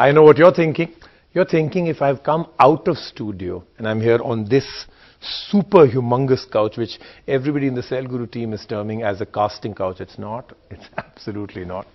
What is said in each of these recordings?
I know what you're thinking. You're thinking if I've come out of studio and I'm here on this super humongous couch, which everybody in the Cell Guru team is terming as a casting couch. It's not. It's absolutely not.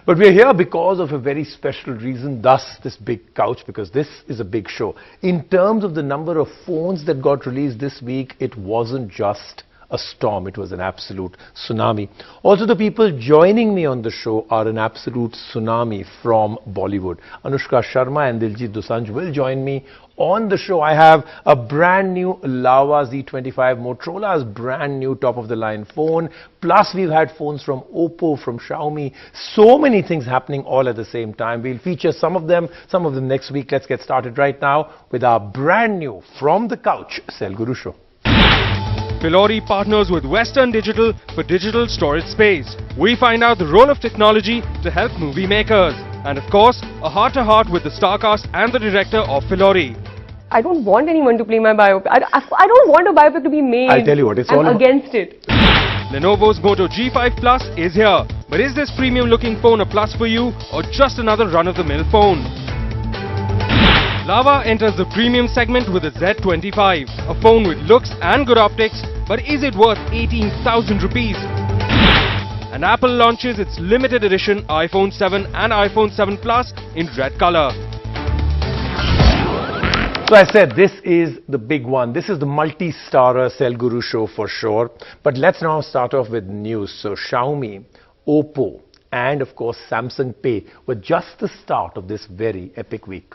But we're here because of a very special reason, thus this big couch, because this is a big show. In terms of the number of phones that got released this week, it wasn't just a storm, it was an absolute tsunami. Also, the people joining me on the show are an absolute tsunami from Bollywood. Anushka Sharma and Diljit Dosanjh will join me on the show. I have a brand new Lava Z25, Motorola's brand new top of the line phone. Plus we've had phones from Oppo, from Xiaomi. So many things happening all at the same time. We'll feature some of them next week. Let's get started right now with our brand new From the Couch Cell Guru show. Phillauri partners with Western Digital for digital storage space. We find out the role of technology to help movie makers. And of course, a heart-to-heart with the star cast and the director of Phillauri. I don't want anyone to play my biopic. I don't want a biopic to be made. I'll tell you what, it's all against it. Lenovo's Moto G5 Plus is here. But is this premium-looking phone a plus for you or just another run-of-the-mill phone? Lava enters the premium segment with a Z25, a phone with looks and good optics, but is it worth 18,000 rupees? And Apple launches its limited edition iPhone 7 and iPhone 7 Plus in red color. So I said this is the big one. This is the multi-starrer Cell Guru show for sure. But let's now start off with news. So Xiaomi, Oppo, and of course Samsung Pay were just the start of this very epic week.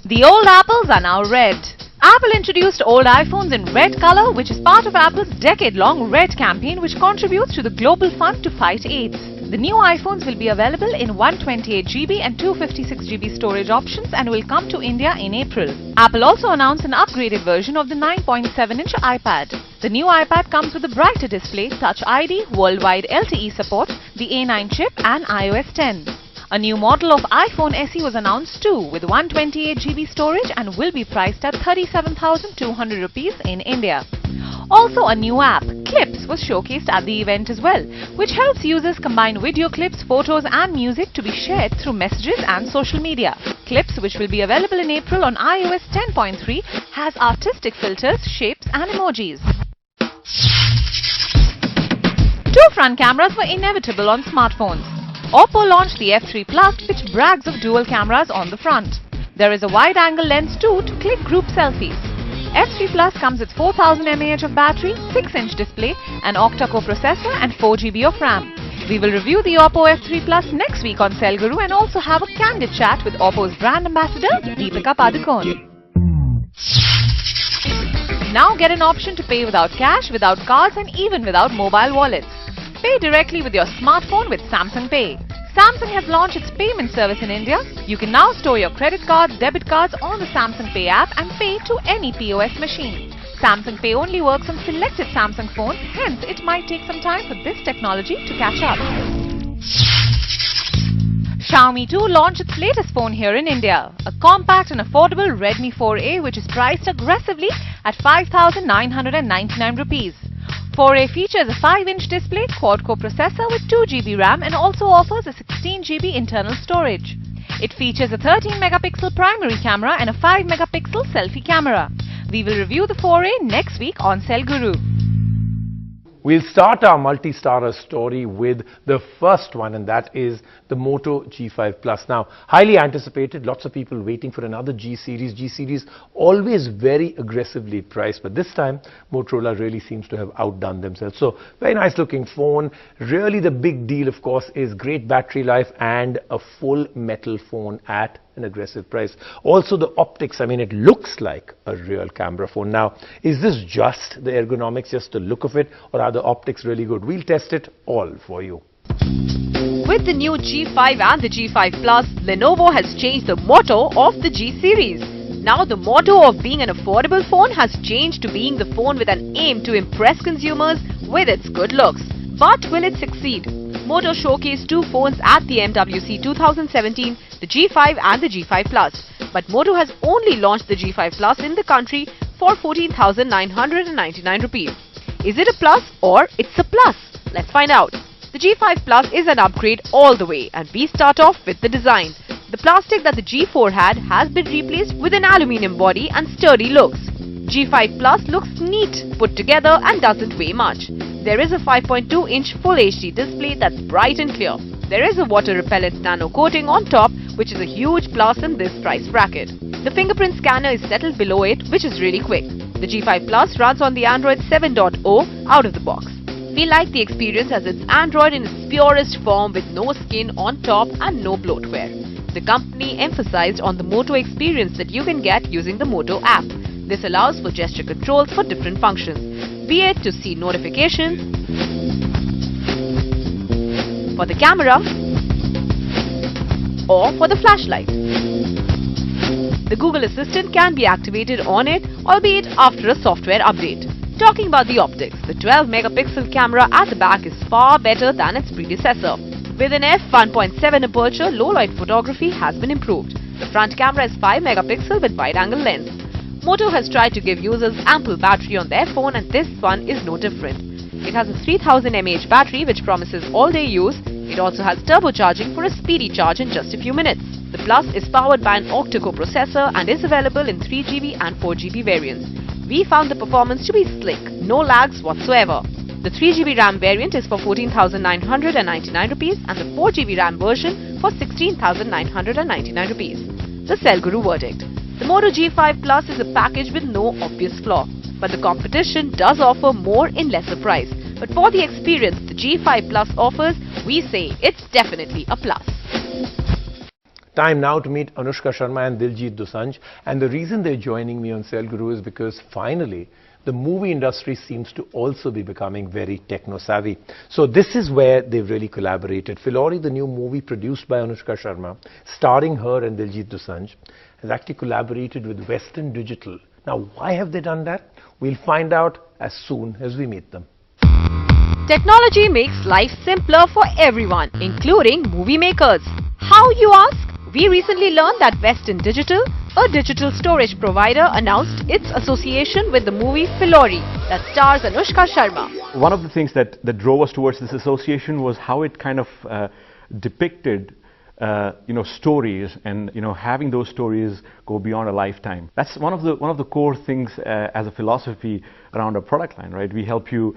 The old apples are now red. Apple introduced old iPhones in red color, which is part of Apple's decade-long Red campaign, which contributes to the global fund to fight AIDS. The new iPhones will be available in 128GB and 256GB storage options and will come to India in April. Apple also announced an upgraded version of the 9.7-inch iPad. The new iPad comes with a brighter display, Touch ID, worldwide LTE support, the A9 chip and iOS 10. A new model of iPhone SE was announced too, with 128GB storage and will be priced at 37,200 rupees in India. Also, a new app, Clips, was showcased at the event as well, which helps users combine video clips, photos and music to be shared through messages and social media. Clips, which will be available in April on iOS 10.3, has artistic filters, shapes and emojis. Two front cameras were inevitable on smartphones. Oppo launched the F3 Plus, which brags of dual cameras on the front. There is a wide-angle lens too to click group selfies. F3 Plus comes with 4000 mAh of battery, 6-inch display, an octa-core processor and 4GB of RAM. We will review the Oppo F3 Plus next week on Cell Guru and also have a candid chat with Oppo's brand ambassador, Deepika Padukone. Now get an option to pay without cash, without cards and even without mobile wallets. Pay directly with your smartphone with Samsung Pay. Samsung has launched its payment service in India. You can now store your credit cards, debit cards on the Samsung Pay app and pay to any POS machine. Samsung Pay only works on selected Samsung phones, hence it might take some time for this technology to catch up. Xiaomi too launched its latest phone here in India, a compact and affordable Redmi 4A which is priced aggressively at 5,999 rupees. 4A features a 5-inch display, quad-core processor with 2GB RAM and also offers a 16GB internal storage. It features a 13-megapixel primary camera and a 5-megapixel selfie camera. We will review the 4A next week on Cell Guru. We'll start our multi-starrer story with the first one, and that is the Moto G5 Plus. Now, highly anticipated, lots of people waiting for another G series. G series always very aggressively priced, but this time Motorola really seems to have outdone themselves. So, very nice looking phone. Really the big deal, of course, is great battery life and a full metal phone at an aggressive price. Also the optics, I mean, it looks like a real camera phone. Now, is this just the ergonomics, just the look of it, or are the optics really good? We'll test it all for you. With the new G5 and the G5 Plus, Lenovo has changed the motto of the G series. Now the motto of being an affordable phone has changed to being the phone with an aim to impress consumers with its good looks. But will it succeed? Moto showcased two phones at the MWC 2017, the G5 and the G5 Plus. But Moto has only launched the G5 Plus in the country for 14,999 rupees. Is it a plus or it's a plus? Let's find out. The G5 Plus is an upgrade all the way, and we start off with the design. The plastic that the G4 had has been replaced with an aluminium body and sturdy looks. G5 Plus looks neat, put together and doesn't weigh much. There is a 5.2-inch Full HD display that's bright and clear. There is a water-repellent nano coating on top, which is a huge plus in this price bracket. The fingerprint scanner is settled below it, which is really quick. The G5 Plus runs on the Android 7.0 out of the box. We like the experience as it's Android in its purest form with no skin on top and no bloatware. The company emphasized on the Moto experience that you can get using the Moto app. This allows for gesture controls for different functions, be it to see notifications, for the camera, or for the flashlight. The Google Assistant can be activated on it, albeit after a software update. Talking about the optics, the 12-megapixel camera at the back is far better than its predecessor. With an f1.7 aperture, low-light photography has been improved. The front camera is 5 megapixel with wide-angle lens. Moto has tried to give users ample battery on their phone, and this one is no different. It has a 3000 mAh battery which promises all-day use. It also has turbocharging for a speedy charge in just a few minutes. The Plus is powered by an octa-core processor and is available in 3GB and 4GB variants. We found the performance to be slick, no lags whatsoever. The 3GB RAM variant is for 14,999 rupees and the 4GB RAM version for 16,999 rupees. The Cell Guru verdict. The Moto G5 Plus is a package with no obvious flaw, but the competition does offer more in lesser price. But for the experience the G5 Plus offers, we say it's definitely a plus. Time now to meet Anushka Sharma and Diljit Dosanjh, and the reason they're joining me on Cell Guru is because finally the movie industry seems to also be becoming very techno-savvy. So this is where they've really collaborated. Phillauri, the new movie produced by Anushka Sharma, starring her and Diljit Dosanjh, has actually collaborated with Western Digital. Now, why have they done that? We'll find out as soon as we meet them. Technology makes life simpler for everyone, including movie makers. How, you ask? We recently learned that Western Digital, a digital storage provider, announced its association with the movie Phillauri that stars Anushka Sharma. One of the things that drove us towards this association was how it kind of depicted stories, and having those stories go beyond a lifetime. That's one of the core things as a philosophy around our product line, right? We help you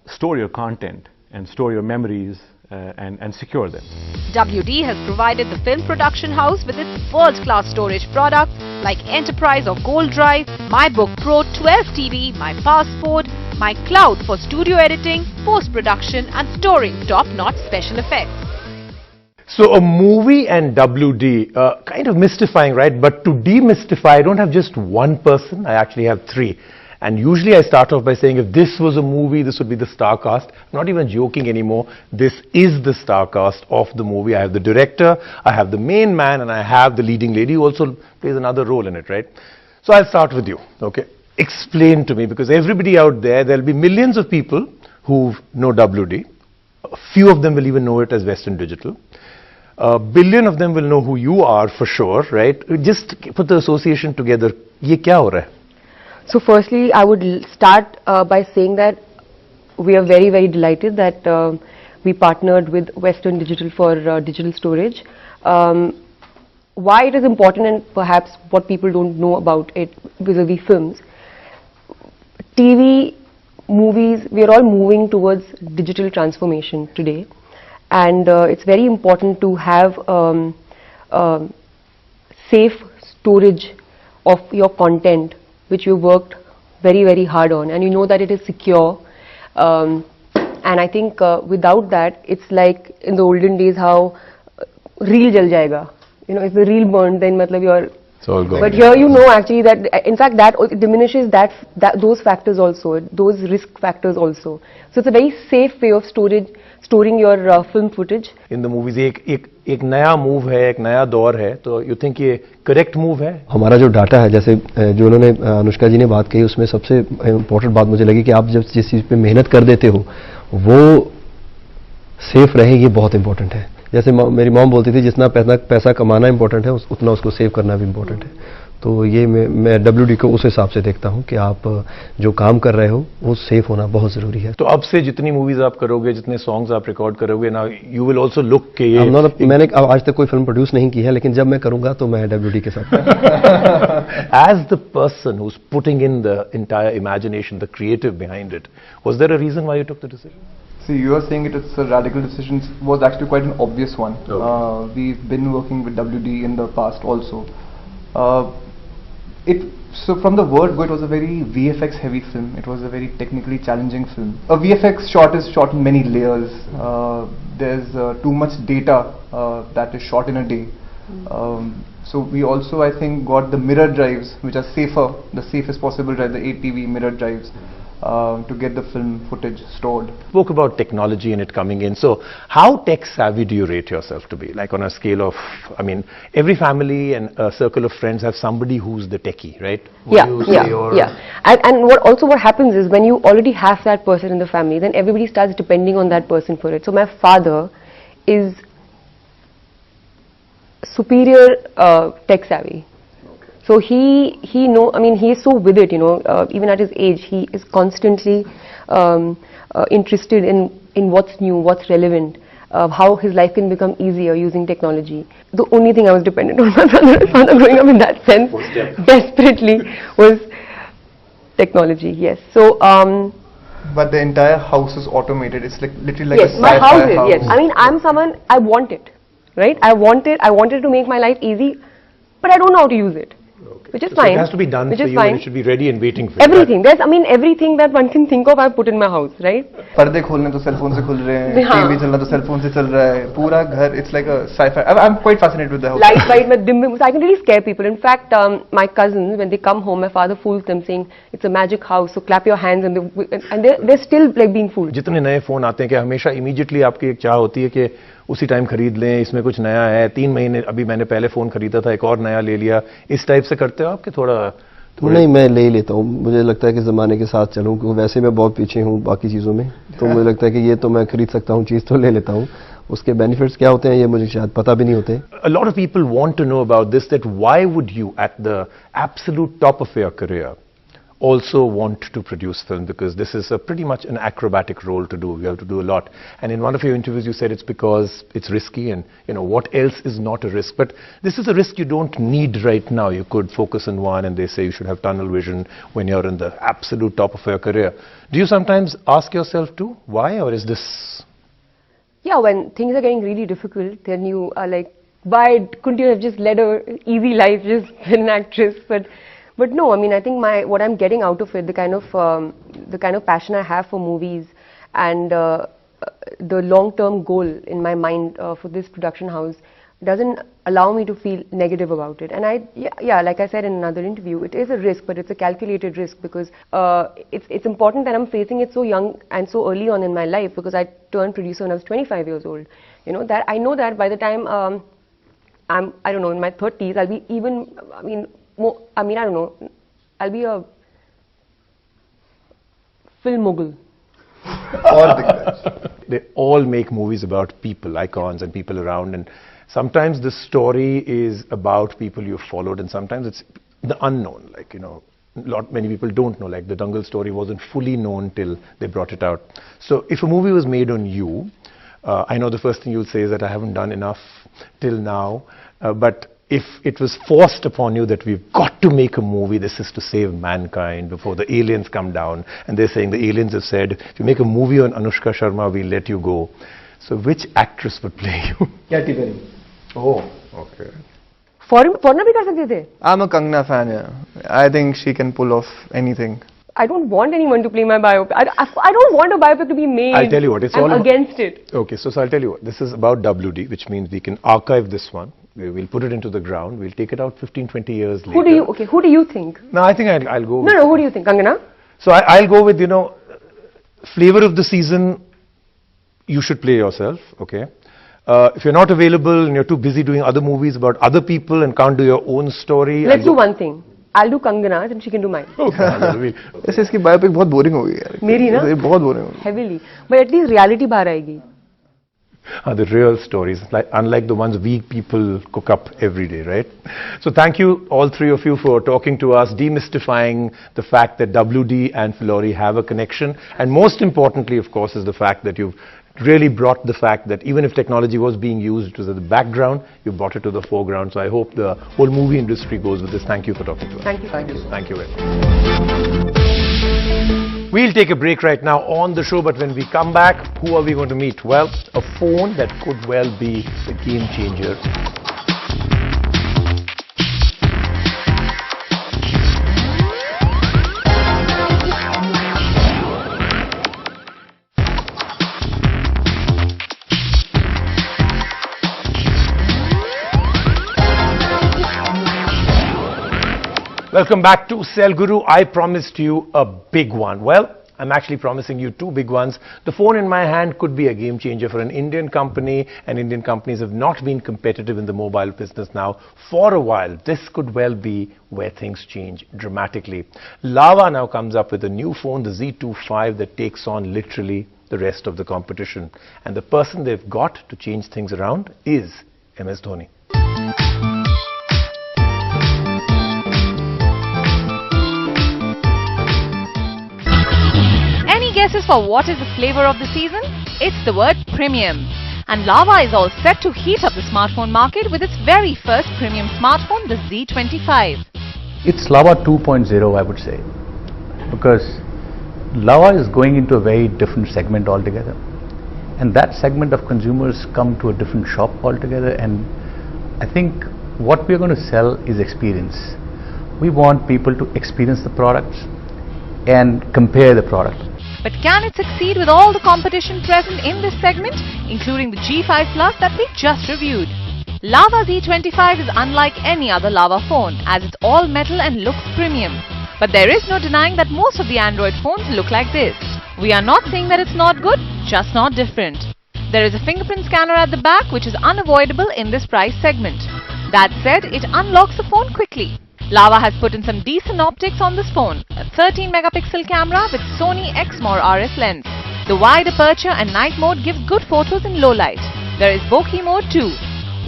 store your content and store your memories and secure them. WD has provided the film production house with its world-class storage products like Enterprise or Gold Drive, MyBook Pro 12 TB, My Passport, My Cloud for studio editing, post-production and storing top-notch special effects. So a movie and WD, kind of mystifying, right? But to demystify, I don't have just one person, I actually have three. And usually I start off by saying if this was a movie, this would be the star cast. I'm not even joking anymore. This is the star cast of the movie. I have the director, I have the main man, and I have the leading lady who also plays another role in it, right? So I'll start with you, okay? Explain to me, because everybody out there, there'll be millions of people who know WD. A few of them will even know it as Western Digital. A billion of them will know who you are for sure, right? Just put the association together. Ye kya ho raha hai? So firstly, I would start by saying that we are very, very delighted that we partnered with Western Digital for digital storage. Why it is important, and perhaps what people don't know about it vis-a-vis films. TV, movies, we are all moving towards digital transformation today. And it's very important to have safe storage of your content, which you worked very, very hard on, and you know that it is secure. And I think without that, it's like in the olden days how reel jal jayega. If the reel burned, then matlab you're... It's all gone. But here actually that, in fact, that diminishes those factors also, those risk factors also. So it's a very safe way of storing your film footage. In the movies, एक नया move है, एक नया दौर है, तो you think ये correct move है? हमारा जो डाटा है, जैसे जो उन्होंने अनुष्का जी ने बात कही, उसमें सबसे इम्पोर्टेंट बात मुझे लगी कि आप जब जिस चीज़ पे मेहनत कर देते हो, वो सेफ रहे, ये बहुत इम्पोर्टेंट है. जैसे मेरी मॉम बोलती थी, जितना पैसा कमाना इम्पोर्टेंट है, उतना उसको सेव करना भी इम्पोर्टेंट है. तो ये मैं WD को उस हिसाब से देखता हूँ कि आप जो काम कर रहे हो वो सेफ होना बहुत ज़रूरी है। तो अब से जितनी मूवीज आप करोगे, जितने सॉन्ग्स आप रिकॉर्ड करोगे ना, यू विल आल्सो लुक के ये मैंने आज तक कोई फिल्म प्रोड्यूस नहीं की है, लेकिन जब मैं करूंगा तो मैं WD के साथ As the person who's putting in the entire imagination, the creative behind it, was there a reason why you took the decision? See, you are saying it's a radical decision. It was actually quite an obvious one. Okay. We've been working with WD in the past also. So from the word go, it was a very VFX heavy film. It was a very technically challenging film. A VFX shot is shot in many layers. There's too much data that is shot in a day. So we also, I think, got the mirror drives, which are safer, the safest possible drive, the 8TV mirror drives, to get the film footage stored. Spoke about technology and it coming in. So how tech savvy do you rate yourself to be? Like on a scale of, I mean, every family and a circle of friends have somebody who's the techie, right? Yeah. And what happens is when you already have that person in the family, then everybody starts depending on that person for it. So my father is superior tech savvy. So he is so with it, even at his age, he is constantly interested in what's new, what's relevant, how his life can become easier using technology. The only thing I was dependent on my father growing up in that sense, desperately, was technology, yes. So, but the entire house is automated. It's like literally like yes, a sci-fi my house is, house. yes. I mean, I'm someone, I want it, right? I wanted to make my life easy, but I don't know how to use it. Which is So fine. it has to be done which for is you fine. and it should be ready and waiting for you. Everything. Everything that one can think of, I've put in my house, right? पर्दे खोलने तो cell phone से खुल रहे हैं, हाँ. TV चलना तो सेल फोन से चल रहा है, पूरा घर, it's like a sci-fi. I'm quite fascinated with the house. Light, में dim, so I can really scare people. In fact, my cousins, when they come home, my father fools them saying, it's a magic house, so clap your hands, and they're still like being fooled. जितने नए phone आते हैं कि हमेशा immediately आपकी एक चाह होती है कि उसी टाइम खरीद लें, इसमें कुछ नया है, 3 महीने अभी मैंने पहले फोन खरीदा था, एक और नया ले लिया, इस टाइप से करते हो आप कि थोड़ा नहीं, मैं ले ही लेता हूँ। मुझे लगता है कि ज़माने के साथ चलूँ, क्योंकि वैसे मैं बहुत पीछे हूँ बाकी चीज़ों में, तो मुझे लगता है कि ये तो मैं खरीद सकता हूँ, चीज़ तो ले लेता हूँ। उसके बेनिफिट्स क्या होते हैं ये मुझे शायद पता भी नहीं होते। A lot of people want to know about this, that why would you at the absolute top of your career also want to produce film, because this is a pretty much an acrobatic role to do. You have to do a lot. And in one of your interviews you said it's because it's risky, and what else is not a risk. But this is a risk you don't need right now. You could focus on one, and they say you should have tunnel vision when you're in the absolute top of your career. Do you sometimes ask yourself too, why, or is this... Yeah, when things are getting really difficult, then you are like, why couldn't you have just led a easy life, just been an actress? But no, I mean, I think what I'm getting out of it, the kind of passion I have for movies, and the long-term goal in my mind for this production house doesn't allow me to feel negative about it. And like I said in another interview, it is a risk, but it's a calculated risk, because it's important that I'm facing it so young and so early on in my life, because I turned producer when I was 25 years old. That I know that by the time I don't know, in my 30s, I'll be even, I don't know, I'll be a film mogul. They all make movies about people, icons and people around, and sometimes the story is about people you've followed, and sometimes it's the unknown, like, many people don't know, like the Dangal story wasn't fully known till they brought it out. So if a movie was made on you, I know the first thing you'll say is that I haven't done enough till now, but if it was forced upon you that we've got to make a movie, this is to save mankind before the aliens come down, and they're saying the aliens have said, if you make a movie on Anushka Sharma, we'll let you go. So which actress would play you? Katy Perry. Oh, okay. Foreigner bhi kar sakte the? I'm a Kangna fan, yeah. I think she can pull off anything. I don't want anyone to play my biopic. I don't want a biopic to be made. I'll tell you what, it's I'm all against it. Okay, so I'll tell you what, this is about WD, which means we can archive this one. We'll put it into the ground. We'll take it out 15, 20 years later. Who do you think? No, I think I'll go with... No, who do you think? Kangana? So I'll go with, flavor of the season, you should play yourself, okay? If you're not available and you're too busy doing other movies about other people and can't do your own story... Let's do one thing. I'll do Kangana, then she can do mine. Okay. ऐसे इसकी biopic बहुत boring होगी यार. मेरी ना? बहुत boring होगी. Heavily. But at least reality बाहर आएगी. are the real stories, like, unlike the ones we people cook up every day, right? So thank you, all three of you, for talking to us, demystifying the fact that WD and Phillauri have a connection. And most importantly, of course, is the fact that you've really brought the fact that even if technology was being used, it was at the background, you brought it to the foreground. So I hope the whole movie industry goes with this. Thank you for talking to us. Thank you. Thank you. Thank you very much. We'll take a break right now on the show, but when we come back, who are we going to meet? Well, a phone that could well be a game changer. Welcome back to Cell Guru. I promised you a big one. Well, I'm actually promising you two big ones. The phone in my hand could be a game changer for an Indian company, and Indian companies have not been competitive in the mobile business now for a while. This could well be where things change dramatically. Lava now comes up with a new phone, the Z25, that takes on literally the rest of the competition. And the person they've got to change things around is MS Dhoni. Guesses for what is the flavor of the season? It's the word premium. And Lava is all set to heat up the smartphone market with its very first premium smartphone, the Z25. It's Lava 2.0, I would say, because Lava is going into a very different segment altogether. And that segment of consumers come to a different shop altogether, and I think what we're going to sell is experience. We want people to experience the products and compare the products. But can it succeed with all the competition present in this segment, including the G5 Plus that we just reviewed? Lava Z25 is unlike any other Lava phone, as it's all metal and looks premium. But there is no denying that most of the Android phones look like this. We are not saying that it's not good, just not different. There is a fingerprint scanner at the back, which is unavoidable in this price segment. That said, it unlocks the phone quickly. Lava has put in some decent optics on this phone. A 13-megapixel camera with Sony Exmor RS lens. The wide aperture and night mode give good photos in low light. There is bokeh mode too.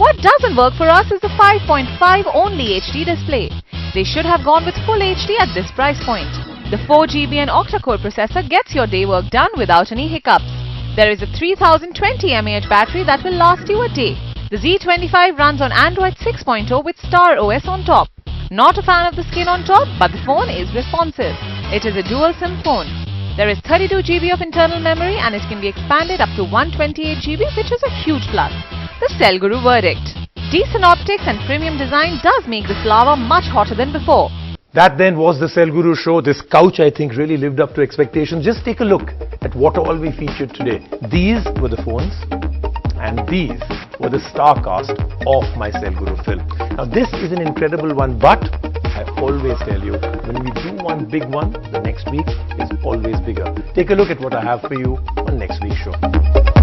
What doesn't work for us is the 5.5 only HD display. They should have gone with full HD at this price point. The 4GB and octa-core processor gets your day work done without any hiccups. There is a 3020 mAh battery that will last you a day. The Z25 runs on Android 6.0 with Star OS on top. Not a fan of the skin on top, but the phone is responsive. It is a dual SIM phone. There is 32GB of internal memory and it can be expanded up to 128GB, which is a huge plus. The Cell Guru verdict. Decent optics and premium design does make this Lava much hotter than before. That then was the Cell Guru show. This couch, I think, really lived up to expectations. Just take a look at what all we featured today. These were the phones, and these were the star cast of my Cell Guru film. Now this is an incredible one, but I always tell you, when we do one big one, the next week is always bigger. Take a look at what I have for you on next week's show.